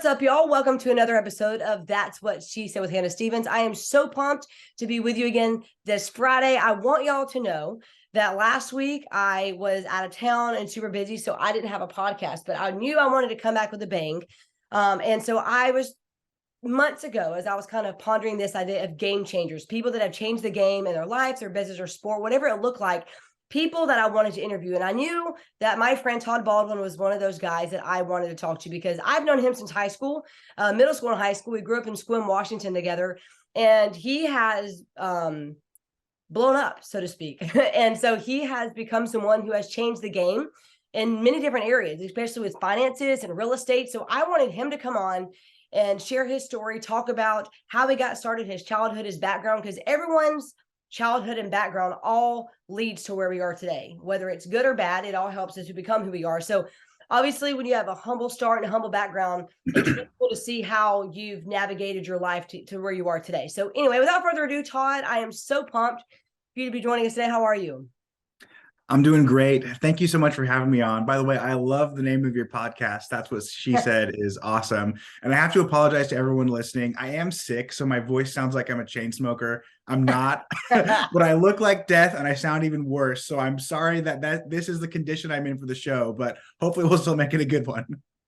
What's up, y'all? Welcome to another episode of That's What She Said with Hannah Stevens. I am so pumped to be with you again this Friday. I want y'all to know that last week I was out of town and super busy, so I didn't have a podcast, but I knew I wanted to come back with a bang. And so I was months ago, as I was kind of pondering this idea of game changers, people that have changed the game in their lives, their business or sport, whatever it looked like, people that I wanted to interview. And I knew that my friend Todd Baldwin was one of those guys that I wanted to talk to because I've known him since high school, middle school and high school. We grew up in Sequim, Washington together, and he has blown up, so to speak. And so he has become someone who has changed the game in many different areas, especially with finances and real estate. So I wanted him to come on and share his story, talk about how he got started, his childhood, his background, because everyone's childhood and background all leads to where we are today. Whether it's good or bad, it all helps us to become who we are. So obviously, when you have a humble start and a humble background, it's really cool to see how you've navigated your life to where you are today. So anyway, without further ado, Todd, I am so pumped for you to be joining us today. How are you? I'm doing great. Thank you so much for having me on. By the way, I love the name of your podcast. That's what she said is awesome. And I have to apologize to everyone listening. I am sick, so my voice sounds like I'm a chain smoker. I'm not, but I look like death and I sound even worse. So I'm sorry that this is the condition I'm in for the show, but hopefully we'll still make it a good one.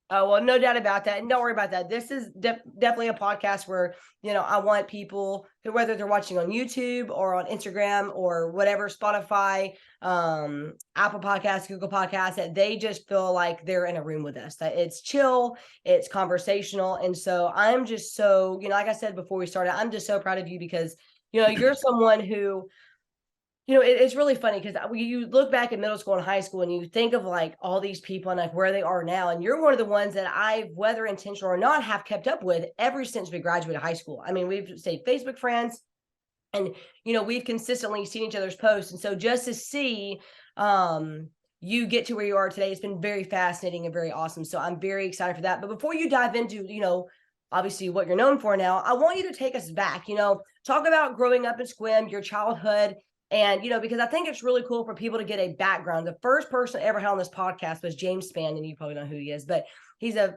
Oh, well, no doubt about that. And don't worry about that. This is definitely a podcast where, I want people who, whether they're watching on YouTube or on Instagram or whatever, Spotify, Apple Podcasts, Google Podcasts, that they just feel like they're in a room with us, that it's chill, it's conversational. And so I'm just so, like I said before we started, I'm just so proud of you because, you're someone who, it's really funny because you look back at middle school and high school and you think of like all these people and like where they are now. And you're one of the ones that I, whether intentional or not, have kept up with ever since we graduated high school. I mean, we've stayed Facebook friends and, we've consistently seen each other's posts. And so just to see you get to where you are today, it's been very fascinating and very awesome. So I'm very excited for that. But before you dive into, obviously what you're known for now, I want you to take us back, talk about growing up in Sequim, your childhood. And, because I think it's really cool for people to get a background. The first person I ever had on this podcast was James Spann, and you probably know who he is, but he's a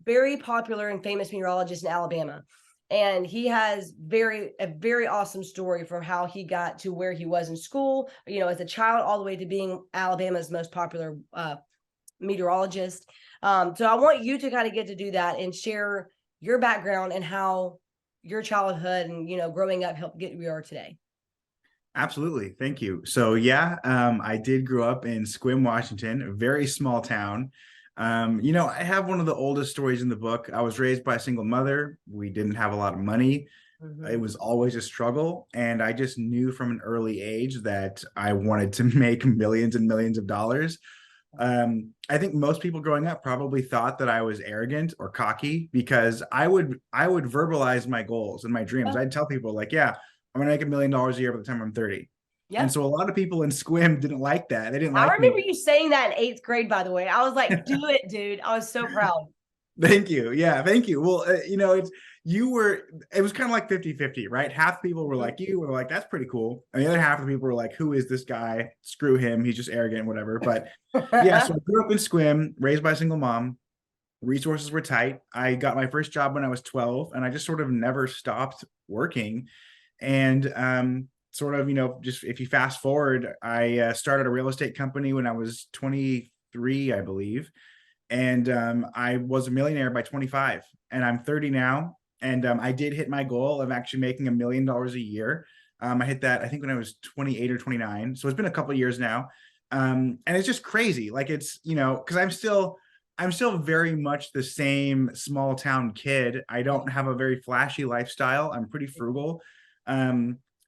very popular and famous meteorologist in Alabama. And he has a very awesome story from how he got to where he was in school, as a child, all the way to being Alabama's most popular meteorologist. So I want you to kind of get to do that and share your background and how your childhood and, growing up helped get where you are today. Absolutely. Thank you. So I did grow up in Sequim, Washington, a very small town. I have one of the oldest stories in the book. I was raised by a single mother. We didn't have a lot of money. Mm-hmm. It was always a struggle. And I just knew from an early age that I wanted to make millions and millions of dollars. I think most people growing up probably thought that I was arrogant or cocky because I would verbalize my goals and my dreams. I'd tell people like, yeah, I'm going to make $1 million a year by the time I'm 30. Yeah. And so a lot of people in Sequim didn't like that. They didn't like me. I remember you saying that in 8th grade, by the way. I was like, do it, dude. I was so proud. Thank you. Yeah, thank you. Well, it was kind of like 50-50, right? Half the people were like you, were like, that's pretty cool. And the other half of the people were like, who is this guy? Screw him. He's just arrogant, whatever. But yeah, so I grew up in Sequim, raised by a single mom. Resources were tight. I got my first job when I was 12, and I just sort of never stopped working. And just if you fast forward, I started a real estate company when I was 23, I believe. And I was a millionaire by 25, and I'm 30 now. And I did hit my goal of actually making $1 million a year. I hit that, I think, when I was 28 or 29. So it's been a couple of years now. And it's just crazy. Like it's, because I'm still very much the same small town kid. I don't have a very flashy lifestyle. I'm pretty frugal.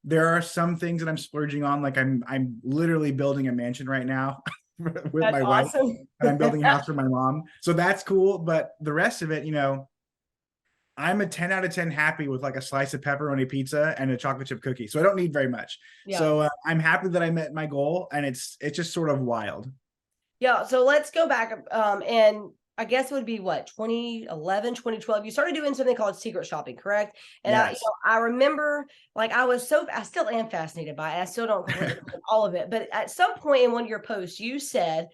There are some things that I'm splurging on. Like I'm literally building a mansion right now with my wife. And I'm building a house for my mom. So that's cool. But the rest of it, I'm a 10 out of 10 happy with like a slice of pepperoni pizza and a chocolate chip cookie. So I don't need very much. Yeah. So I'm happy that I met my goal, and it's just sort of wild. Yeah. So let's go back. And I guess it would be what, 2011, 2012, you started doing something called secret shopping, correct? And yes. I remember, like, I still am fascinated by it. I still don't completely all of it. But at some point in one of your posts, you said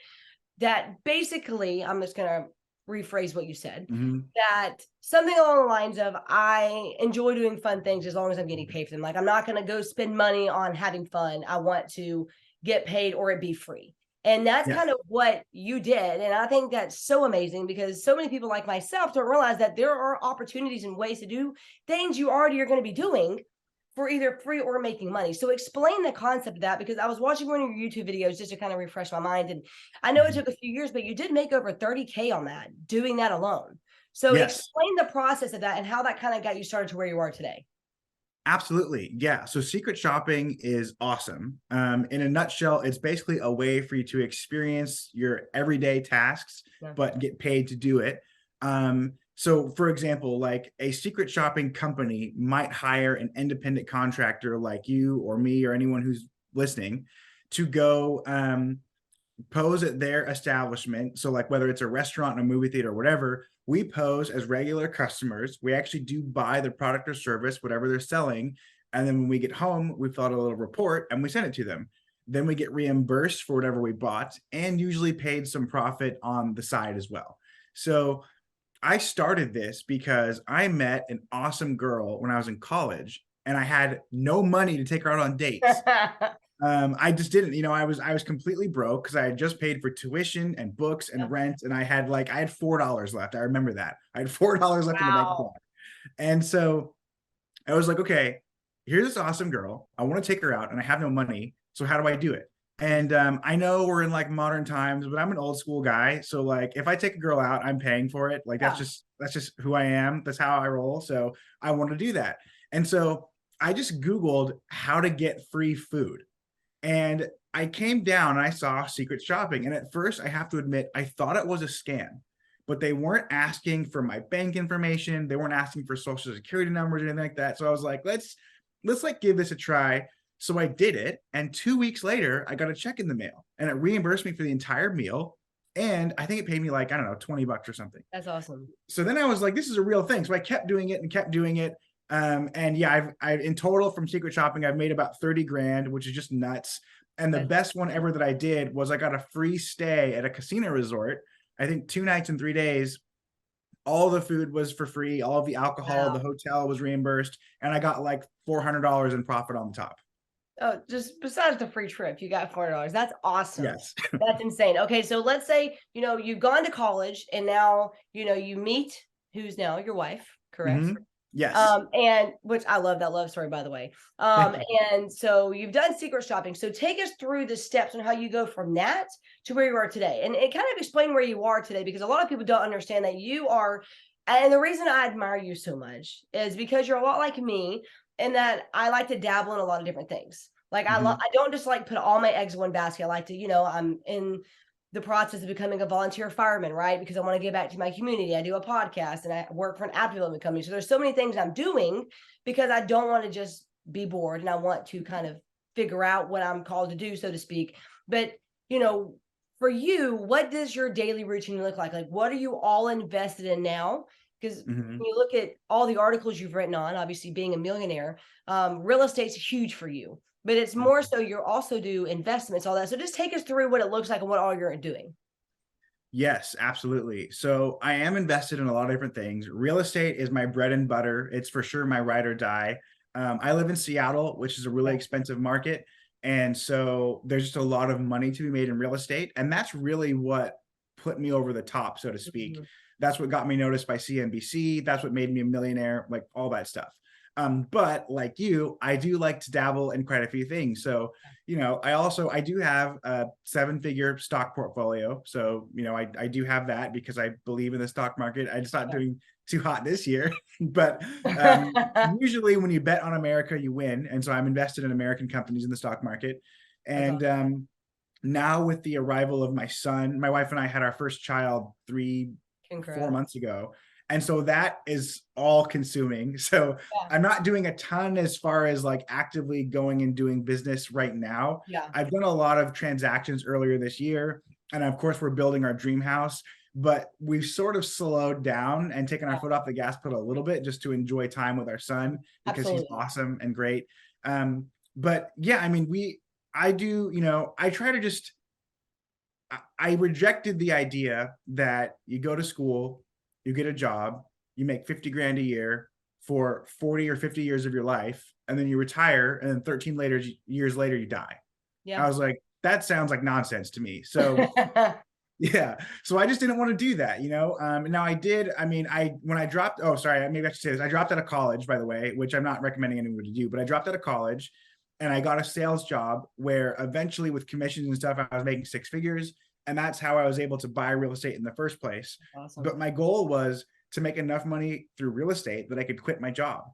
that basically, I'm just going to rephrase what you said. Mm-hmm. That something along the lines of, I enjoy doing fun things as long as I'm getting paid for them. Like, I'm not going to go spend money on having fun. I want to get paid or it be free. And that's Yes. kind of what you did. And I think that's so amazing, because so many people like myself don't realize that there are opportunities and ways to do things you already are going to be doing for either free or making money. So explain the concept of that, because I was watching one of your YouTube videos just to kind of refresh my mind. And I know it took a few years, but you did make over 30K on that, doing that alone. So Yes. explain the process of that and how that kind of got you started to where you are today. Absolutely. Yeah. So secret shopping is awesome. In a nutshell, it's basically a way for you to experience your everyday tasks, but get paid to do it. So for example, like a secret shopping company might hire an independent contractor like you or me or anyone who's listening to go pose at their establishment. So like whether it's a restaurant, a movie theater, or whatever, we pose as regular customers. We actually do buy the product or service, whatever they're selling. And then when we get home, we fill out a little report and we send it to them. Then we get reimbursed for whatever we bought and usually paid some profit on the side as well. So I started this because I met an awesome girl when I was in college and I had no money to take her out on dates. I just didn't, I was completely broke because I had just paid for tuition and books and rent. And I had $4 left. I remember that. I had $4 left in the bank account. And so I was like, okay, here's this awesome girl. I want to take her out and I have no money. So how do I do it? And I know we're in like modern times, but I'm an old school guy. So like if I take a girl out, I'm paying for it. Like that's just who I am. That's how I roll. So I want to do that. And so I just Googled how to get free food. And I came down and I saw secret shopping. And at first, I have to admit, I thought it was a scam, but they weren't asking for my bank information. They weren't asking for social security numbers or anything like that. So I was like, let's like give this a try. So I did it. And 2 weeks later, I got a check in the mail and it reimbursed me for the entire meal. And I think it paid me like, I don't know, $20 or something. That's awesome. So then I was like, this is a real thing. So I kept doing it and kept doing it. And yeah, I've in total from secret shopping, I've made about 30 grand, which is just nuts. And the best one ever that I did was I got a free stay at a casino resort. I think 2 nights and 3 days. All the food was for free. All of the alcohol, the hotel was reimbursed. And I got like $400 in profit on the top. Oh, just besides the free trip, you got $400. That's awesome. Yes. That's insane. Okay. So let's say, you've gone to college and now, you meet who's now your wife, correct? Mm-hmm. Yes. And which I love that love story, by the way. And so you've done secret shopping. So take us through the steps on how you go from that to where you are today, and kind of explain where you are today, because a lot of people don't understand that you are. And the reason I admire you so much is because you're a lot like me, in that I like to dabble in a lot of different things. Like I don't just like put all my eggs in one basket. I like to, I'm in the process of becoming a volunteer fireman, right? Because I want to give back to my community. I do a podcast and I work for an app development company. So there's so many things I'm doing because I don't want to just be bored, and I want to kind of figure out what I'm called to do, so to speak. But, for you, what does your daily routine look like? Like, what are you all invested in now? Because when you look at all the articles you've written on, obviously being a millionaire, real estate's huge for you. But it's more so you also do investments, all that. So just take us through what it looks like and what all you're doing. Yes, absolutely. So I am invested in a lot of different things. Real estate is my bread and butter. It's for sure my ride or die. I live in Seattle, which is a really expensive market. And so there's just a lot of money to be made in real estate. And that's really what put me over the top, so to speak. That's what got me noticed by CNBC. That's what made me a millionaire, like all that stuff. But like you, I do like to dabble in quite a few things. So, I do have a 7-figure stock portfolio. So, I do have that because I believe in the stock market. I just not doing too hot this year, but usually when you bet on America, you win. And so I'm invested in American companies in the stock market. And now with the arrival of my son, my wife and I had our first child 4 months ago. And so that is all consuming. So I'm not doing a ton as far as like actively going and doing business right now. I've done a lot of transactions earlier this year. And of course, we're building our dream house, but we've sort of slowed down and taken our foot off the gas pedal a little bit just to enjoy time with our son, because he's awesome and great. But yeah, I mean, I try to just, I rejected the idea that you go to school, you get a job, you make 50 grand a year for 40 or 50 years of your life, and then you retire, and then 13 years later you die. Yeah. I was like, that sounds like nonsense to me. So yeah. So I just didn't want to do that, you know? Now I did, I mean, when I dropped, oh, sorry, maybe I should say this. I dropped out of college, by the way, which I'm not recommending anyone to do, but I dropped out of college and I got a sales job where eventually with commissions and stuff, I was making six figures. And that's how I was able to buy real estate in the first place. Awesome. But my goal was to make enough money through real estate that I could quit my job.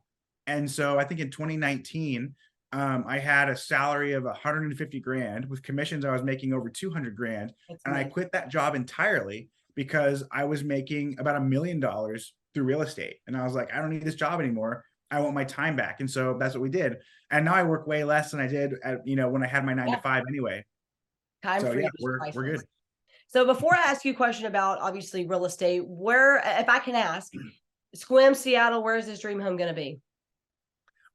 And so I think in 2019, I had a salary of 150 grand. With commissions, I was making over 200 grand. That's And I amazing. quit that job entirely because I was making about $1 million through real estate. And I was like, I don't need this job anymore. I want my time back. And so that's what we did. And now I work way less than I did at, when I had my 9 to 5 anyway. Time So free yeah, is we're priceless. good. So before I ask you a question about obviously real estate, where, if I can ask, Sequim, Seattle, where is this dream home going to be?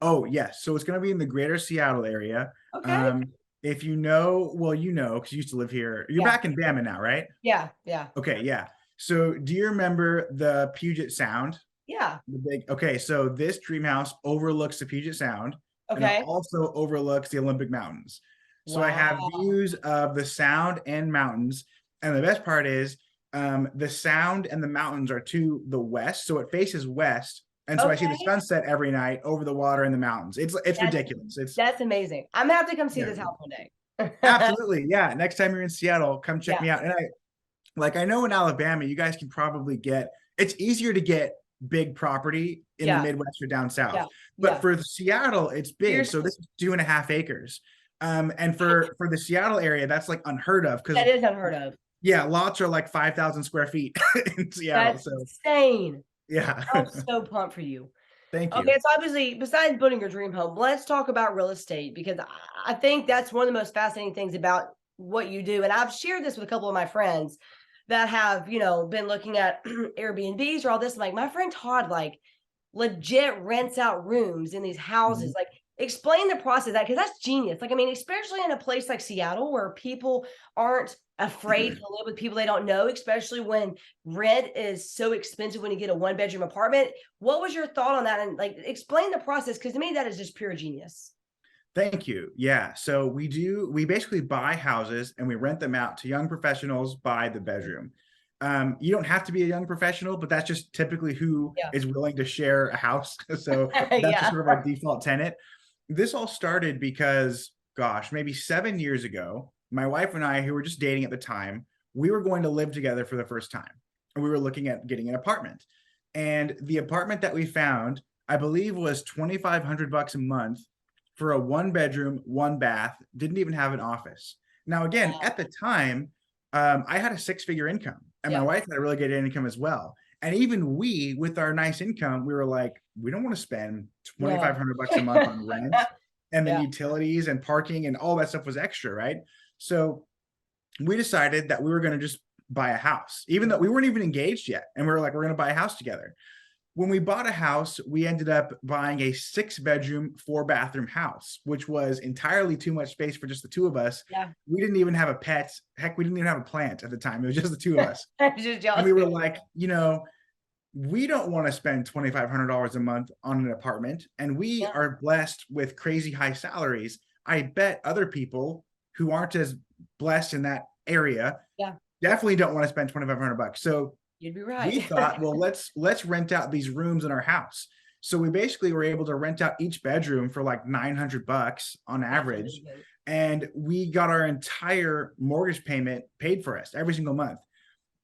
Oh, yes. So it's going to be in the greater Seattle area. Okay. If you know, well, because you used to live here. You're back in Bama now, right? Yeah. Yeah. Okay, yeah. So do you remember the Puget Sound? Yeah. Okay, so this dream house overlooks the Puget Sound, and it Okay. also overlooks the Olympic Mountains. So I have Wow. views of the Sound and mountains, and the best part is the Sound and the mountains are to the west, so it faces west, and so I see the Okay. sunset every night over the water in the mountains. It's ridiculous. That's amazing. I'm gonna have to come see Yeah, this house one day. absolutely, yeah. Next time you're in Seattle, come check Yeah. me out. And I know in Alabama, you guys can probably it's easier to get big property in the Midwest or down south. Yeah. But for Seattle, it's big. So this is 2.5 acres. And for the Seattle area, that's like unheard of, because that is unheard of. Yeah, lots are like 5,000 square feet in Seattle. That's insane. Yeah. I'm so pumped for you. Thank you. Okay, so obviously, besides building your dream home, let's talk about real estate, because I think that's one of the most fascinating things about what you do. And I've shared this with a couple of my friends that have, been looking at Airbnbs or all this. I'm like, my friend Todd, like, legit rents out rooms in these houses. Like, explain the process of that, because that's genius. Like, I mean, especially in a place like Seattle where people aren't afraid to live with people they don't know, especially when rent is so expensive when you get a 1-bedroom apartment. What was your thought on that? And like, explain the process, because to me, that is just pure genius. Thank you. Yeah. So we basically buy houses and we rent them out to young professionals by the bedroom. You don't have to be a young professional, but that's just typically who is willing to share a house. So that's just sort of our default tenant. This all started because, gosh, maybe 7 years ago, my wife and I, who were just dating at the time, we were going to live together for the first time. And we were looking at getting an apartment. And the apartment that we found, I believe, was $2,500 a month for a 1-bedroom, 1-bath, didn't even have an office. Now, again, at the time, I had a 6-figure income, and my wife had a really good income as well. And even we, with our nice income, we were like, we don't want to spend $2,500 a month on rent, and then utilities and parking and all that stuff was extra, right? So we decided that we were going to just buy a house, even though we weren't even engaged yet. And we were like, we're going to buy a house together. When we bought a house, we ended up buying a 6-bedroom, 4-bathroom house, which was entirely too much space for just the two of us. Yeah. We didn't even have a pet. Heck, we didn't even have a plant at the time. It was just the two of us. And we were like, we don't want to spend $2,500 a month on an apartment, and we are blessed with crazy high salaries. I bet other people who aren't as blessed in that area definitely don't want to spend $2,500. So you'd be right. We thought, well, let's rent out these rooms in our house. So we basically were able to rent out each bedroom for like $900 on average. And we got our entire mortgage payment paid for us every single month.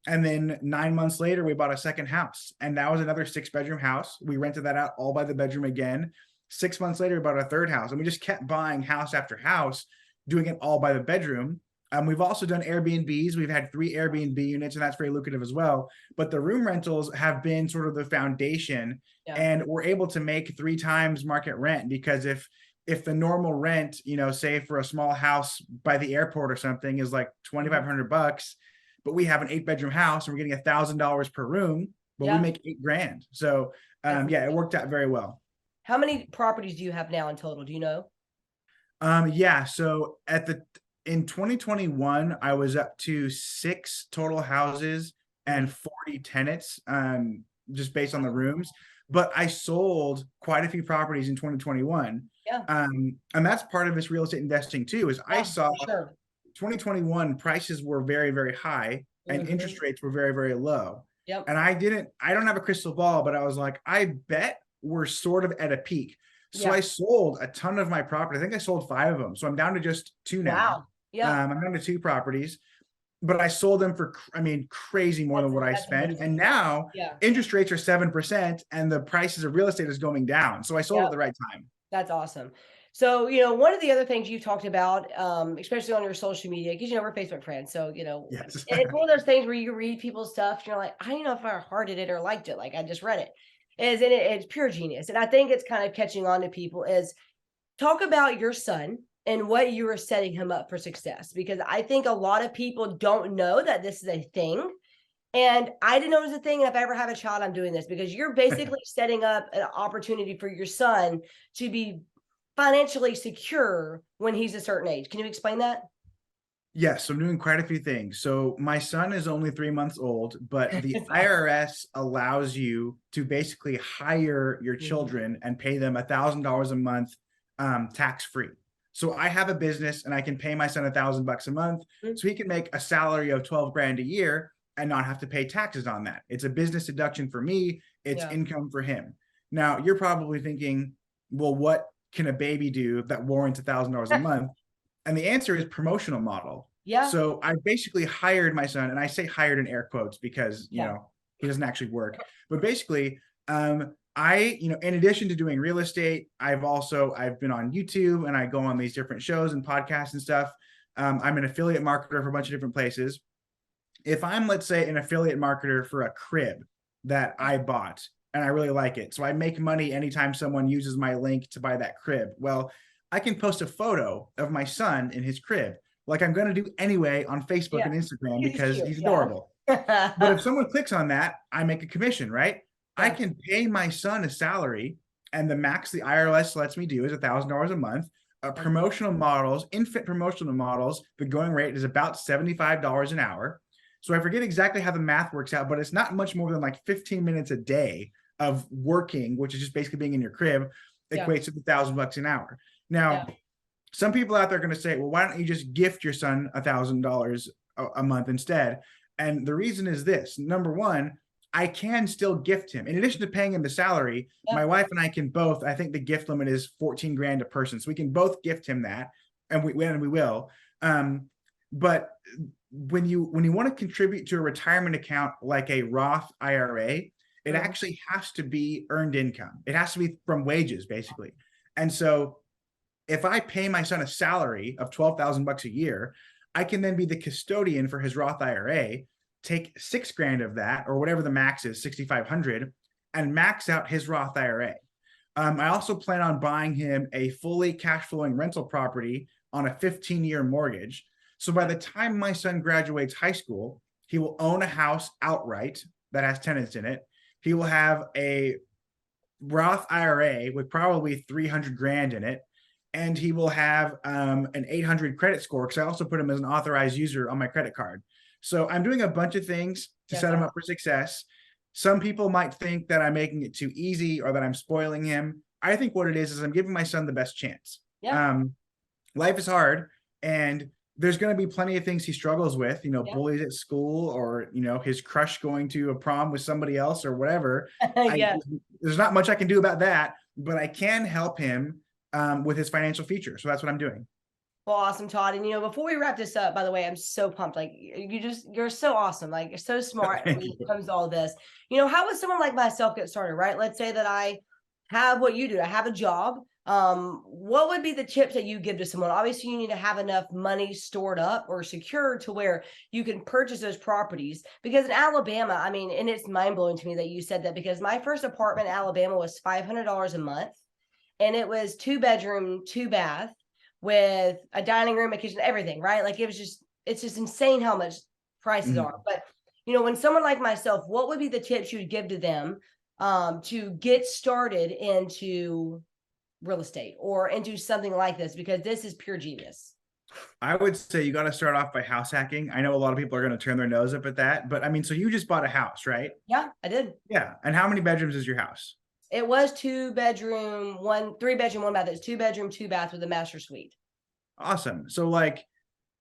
And then 9 months later, we bought a second house, and that was another 6-bedroom house. We rented that out all by the bedroom again. 6 months later, we bought a third house, and we just kept buying house after house, doing it all by the bedroom. We've also done Airbnbs. We've had 3 Airbnb units, and that's very lucrative as well. But the room rentals have been sort of the foundation, and we're able to make 3 times market rent, because if the normal rent, say for a small house by the airport or something is like $2,500, but we have an 8-bedroom house and we're getting $1,000 per room, but we make $8,000. So it worked out very well. How many properties do you have now in total? Do you know? So in 2021, I was up to 6 total houses and 40 tenants, just based on the rooms. But I sold quite a few properties in 2021. Yeah. And that's part of this real estate investing too, is I Yeah, saw for sure. 2021 prices were very, very high and Mhm. interest rates were very, very low. Yep. And I don't have a crystal ball, but I was like, I bet we're sort of at a peak. So Yeah. I sold a ton of my property. I think I sold 5 of them. So I'm down to just 2 now. Wow. Yeah. I'm down to 2 properties, but I sold them for, crazy more than what I That's spent. amazing. And now Yeah. interest rates are 7% and the prices of real estate is going down. So I sold Yeah. at the right time. That's awesome. So, one of the other things you've talked about, especially on your social media, because we're Facebook friends. So, Yes. it's one of those things where you read people's stuff and you're like, I don't know if I hearted it or liked it. Like I just read it. It's pure genius. And I think it's kind of catching on to people is talk about your son and what you are setting him up for success. Because I think a lot of people don't know that this is a thing. And I didn't know it was a thing. And if I ever have a child, I'm doing this because you're basically setting up an opportunity for your son to be financially secure when he's a certain age. Can you explain that? Yes, I'm doing quite a few things. So my son is only 3 months old, but the It's awesome. IRS allows you to basically hire your Mhm. children and pay them $1,000 a month, tax free. So I have a business and I can pay my son $1,000 a month, Mhm. so he can make a salary of 12 grand a year and not have to pay taxes on that. It's a business deduction for me. It's Yeah. income for him. Now you're probably thinking, well, what can a baby do that warrants $1,000 a month? And the answer is promotional model. Yeah. So I basically hired my son, and I say hired in air quotes because Yeah. he doesn't actually work. But basically, in addition to doing real estate, I've been on YouTube and I go on these different shows and podcasts and stuff. I'm an affiliate marketer for a bunch of different places. If I'm, let's say, an affiliate marketer for a crib that I bought and I really like it, so I make money anytime someone uses my link to buy that crib. Well, I can post a photo of my son in his crib, like I'm going to do anyway on Facebook Yeah. and Instagram He's because cute. he's Yeah. adorable. But if someone clicks on that, I make a commission, right? I Yeah. can pay my son a salary, and the max the IRS lets me do is $1,000 a month. Promotional models, infant promotional models, the going rate is about $75 an hour. So I forget exactly how the math works out, but it's not much more than like 15 minutes a day of working, which is just basically being in your crib, Yeah. equates to $1,000 an hour. Yeah. Now, some people out there are going to say, well, why don't you just gift your son $1,000 a month instead? And the reason is this: number one, I can still gift him. In addition to paying him the salary, Yeah. my wife and I can both, I think the gift limit is 14 grand a person. So we can both gift him that. And we will. But when you want to contribute to a retirement account like a Roth IRA, it Mhm. actually has to be earned income. It has to be from wages, basically. And so if I pay my son a salary of $12,000 a year, I can then be the custodian for his Roth IRA, take 6 grand of that, or whatever the max is, 6,500, and max out his Roth IRA. I also plan on buying him a fully cash flowing rental property on a 15-year mortgage. So by the time my son graduates high school, he will own a house outright that has tenants in it. He will have a Roth IRA with probably 300 grand in it. And he will have an 800 credit score because I also put him as an authorized user on my credit card. So I'm doing a bunch of things to That's set him up awesome. for success. Some people might think that I'm making it too easy or that I'm spoiling him. I think what it is I'm giving my son the best chance. Yeah. Um, Life is hard, and there's going to be plenty of things he struggles with, Yeah. bullies at school, or his crush going to a prom with somebody else or whatever. I Yeah. There's not much I can do about that, but I can help him with his financial future. So that's what I'm doing. Well, awesome, Todd. And before we wrap this up, by the way, I'm so pumped. Like you're so awesome. Like you're so smart when Thank it you. comes to all this. How would someone like myself get started, right? Let's say that I have what you do. I have a job. What would be the tips that you give to someone? Obviously, you need to have enough money stored up or secured to where you can purchase those properties. Because in Alabama, I mean, and it's mind blowing to me that you said that because my first apartment in Alabama was $500 a month, and it was 2 bedroom, 2 bath with a dining room, a kitchen, everything, right? Like it's just insane how much prices Mhm. are. But when someone like myself, what would be the tips you would give to them to get started into real estate or into something like this? Because this is pure genius. I would say you got to start off by house hacking. I know a lot of people are going to turn their nose up at that, but I mean, so you just bought a house, right? Yeah, I did. Yeah. And how many bedrooms is your house? It was 2 bedroom, 3 bedroom, 1 bath. It's 2 bedroom, 2 bath with a master suite. Awesome. So like,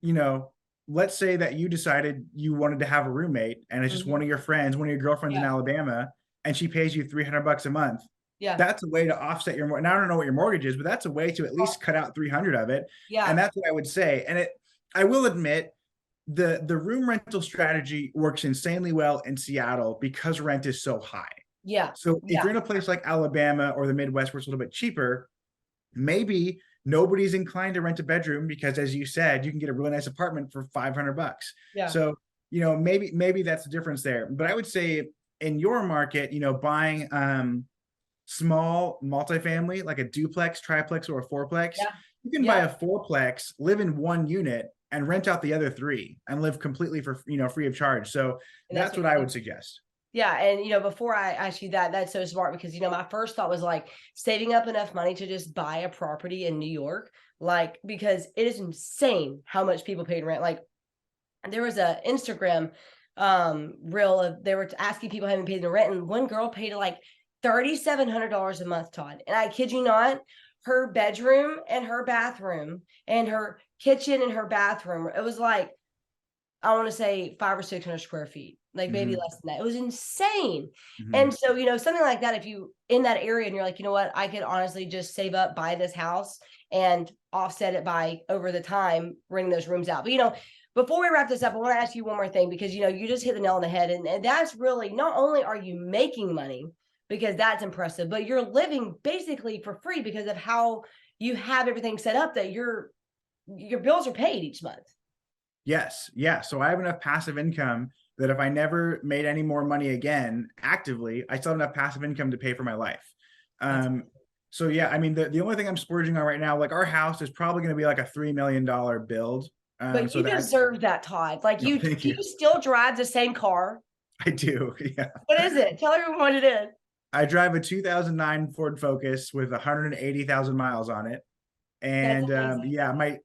you know, let's say that you decided you wanted to have a roommate and it's just one of your friends, one of your girlfriends in Yeah. Alabama, and she pays you $300 a month. Yeah. That's a way to offset your mortgage. Now, I don't know what your mortgage is, but that's a way to at least cut out 300 of it. And Yeah. that's what I would say. And I will admit, the room rental strategy works insanely well in Seattle because rent is so high. Yeah. So if Yeah. you're in a place like Alabama or the Midwest where it's a little bit cheaper, maybe nobody's inclined to rent a bedroom because, as you said, you can get a really nice apartment for $500. Yeah. So, you know, maybe that's the difference there. But I would say in your market, you know, buying small multifamily, like a duplex, triplex, or a fourplex, Yeah. you can buy a fourplex, live in one unit, and rent out the other three and live completely for, you know, free of charge. So And that's what I would suggest. Yeah. And, you know, before I ask you that, that's so smart because, you know, my first thought was like saving up enough money to just buy a property in New York, like, because it is insane how much people pay in rent. Like, there was a Instagram reel of, they were asking people having paid the rent, and one girl paid like $3,700 a month, Todd. And I kid you not, her bedroom and her bathroom and her kitchen and her bathroom, it was like, I want to say 500 or 600 square feet, like maybe less than that. It was insane. And so, you know, something like that, if you in that area and you're like, you know what, I could honestly just save up, buy this house and offset it by over the time renting those rooms out. But, you know, before we wrap this up, I want to ask you one more thing because, you know, you just hit the nail on the head. And that's really, not only are you making money, because that's impressive, but you're living basically for free because of how you have everything set up that your bills are paid each month. Yes. Yeah. So I have enough passive income that if I never made any more money again actively, I still have enough passive income to pay for my life. So yeah, I mean, the only thing I'm splurging on right now, like our house is probably going to be like a $3 million build. But So you that's, deserve that, Todd. Like, no, do thank you you. still drive the same car? I do. Yeah. What is it? Tell everyone what it is. I drive a 2009 Ford Focus with 180,000 miles on it. That's And amazing. yeah,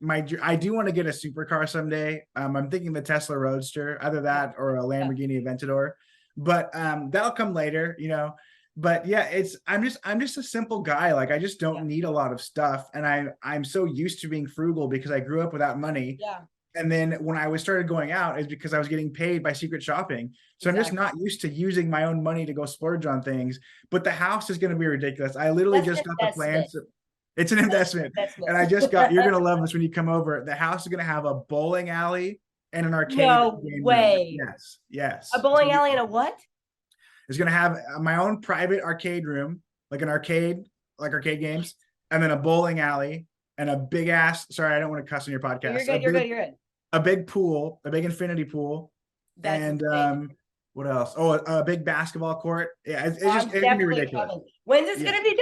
I do want to get a supercar someday. I'm thinking the Tesla Roadster, either that or a Yeah. Lamborghini Aventador, but that'll come later, you know. But yeah, I'm just a simple guy. Like I just don't need a lot of stuff, and I'm so used to being frugal because I grew up without money. Yeah. And then when I started going out, is because I was getting paid by secret shopping. So I'm just not used to using my own money to go splurge on things. But the house is going to be ridiculous. I literally That's an just got the investment. plans. It's an investment. And I just got, you're going to love this when you come over. The house is going to have a bowling alley and an arcade No game room. way. Yes. Yes. A bowling alley and a what? It's going to have my own private arcade room, like an arcade, like arcade games, and then a bowling alley and a big ass, sorry, I don't want to cuss on your podcast. You're good. You're good. You're good. A big pool, a big infinity pool. That's And insane. what else? Oh, a big basketball court. Yeah, it's just, it's gonna be ridiculous. Coming. When's this gonna be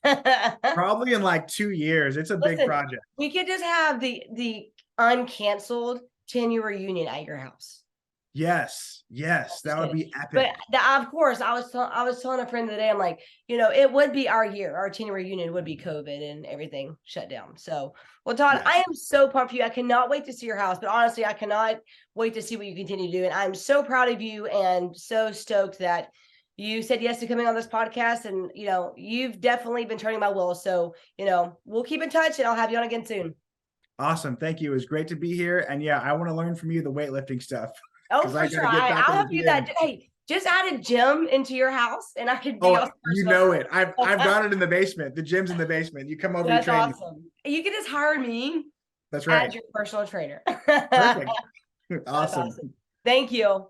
done? Probably in like 2 years. It's a big project. We could just have the uncanceled 10-year reunion at your house. Yes, that would be epic. But of course, I was telling a friend the other day, I'm like, you know, it would be our year, our 10-year reunion would be COVID and everything shut down. So, well, Todd, I am so pumped for you. I cannot wait to see your house, but honestly, I cannot wait to see what you continue to do. And I'm so proud of you and so stoked that you said yes to coming on this podcast. And, you know, you've definitely been turning my wheel. So, you know, we'll keep in touch and I'll have you on again soon. Awesome. Thank you. It was great to be here. And yeah, I want to learn from you the weightlifting stuff. Oh, for sure. I'll help you that. Hey, just add a gym into your house and I could be you know it. I've got it in the basement. The gym's in the basement. You come over and train. That's awesome. You can just hire me. That's right. As your personal trainer. Perfect. Awesome. Awesome. Thank you.